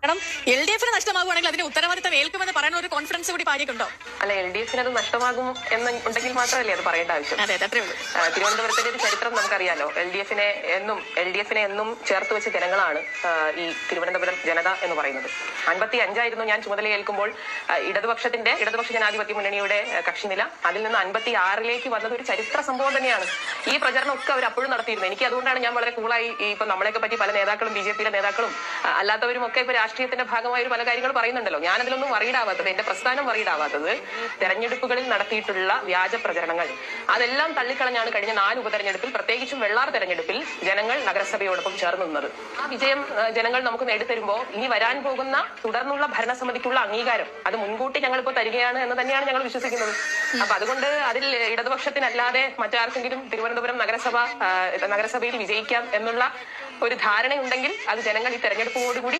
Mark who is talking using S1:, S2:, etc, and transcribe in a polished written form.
S1: കാരണം LDF നഷ്ടമാകുവാണെങ്കിൽ അതിന്റെ ഉത്തരവാദിത്തം ഏൽക്കുമെന്ന് പറയുന്ന ഒരു കോൺഫിഡൻസ് കൂടി പാരിക്കുണ്ടോ?
S2: അല്ല, LDF അത് നഷ്ടമാകും എന്ന് ഉണ്ടെങ്കിൽ മാത്രമല്ലേ അത് പറയേണ്ട ആവശ്യം.
S1: അതെ, അത്രേ ഉള്ളൂ.
S2: തിരുവനന്തപുരത്തിന്റെ ഒരു ചരിത്രം നമുക്കറിയാലോ. LDF എന്നും ചേർത്ത് വെച്ച ജനങ്ങളാണ് ഈ തിരുവനന്തപുരം ജനത എന്ന് പറയുന്നത്. 55 ഞാൻ ചുമതല ഏൽക്കുമ്പോൾ ഇടതുപക്ഷ ജനാധിപത്യ മുന്നണിയുടെ കക്ഷിനില അതിൽ നിന്ന് 56 വന്നത് ഒരു ചരിത്ര സംഭവം തന്നെയാണ്. ഈ പ്രചരണം ഒക്കെ അവർ അപ്പോഴും നടത്തിയിരുന്നു. എനിക്ക് അതുകൊണ്ടാണ് ഞാൻ വളരെ കൂളായി ഇപ്പൊ നമ്മളെയൊക്കെ പറ്റി പല നേതാക്കളും BJP നേതാക്കളും അല്ലാത്തവരും ഒക്കെ ഇപ്പൊ രാഷ്ട്രീയത്തിന്റെ ഭാഗമായ ഒരു പല കാര്യങ്ങൾ പറയുന്നുണ്ടല്ലോ. ഞാൻ അതിലൊന്നും വറീഡാവാത്തത്, എന്റെ പ്രസ്ഥാനം വറീഡാവാത്തത് തെരഞ്ഞെടുപ്പുകളിൽ നടത്തിയിട്ടുള്ള വ്യാജ പ്രചരണങ്ങൾ അതെല്ലാം തള്ളിക്കളഞ്ഞാണ് കഴിഞ്ഞ 4 ഉപതെരഞ്ഞെടുപ്പിൽ, പ്രത്യേകിച്ചും വെള്ളാർ തെരഞ്ഞെടുപ്പിൽ ജനങ്ങൾ നഗരസഭയോടൊപ്പം ചേർന്ന് നിന്നത്. ആ വിജയം ജനങ്ങൾ നമുക്ക് നേടിത്തരുമ്പോൾ ഇനി വരാൻ പോകുന്ന തുടർന്നുള്ള ഭരണസമിതിക്കുള്ള അംഗീകാരം അത് മുൻകൂട്ടി ഞങ്ങളിപ്പോ തരികയാണ് എന്ന് തന്നെയാണ് ഞങ്ങൾ വിശ്വസിക്കുന്നത്. അപ്പൊ അതുകൊണ്ട് അതിൽ ഇടതുപക്ഷത്തിനല്ലാതെ മറ്റാർക്കെങ്കിലും തിരുവനന്തപുരം നഗരസഭയിൽ വിജയിക്കാം എന്നുള്ള ഒരു ധാരണയുണ്ടെങ്കിൽ അത് ജനങ്ങൾ ഈ തെരഞ്ഞെടുപ്പോടുകൂടി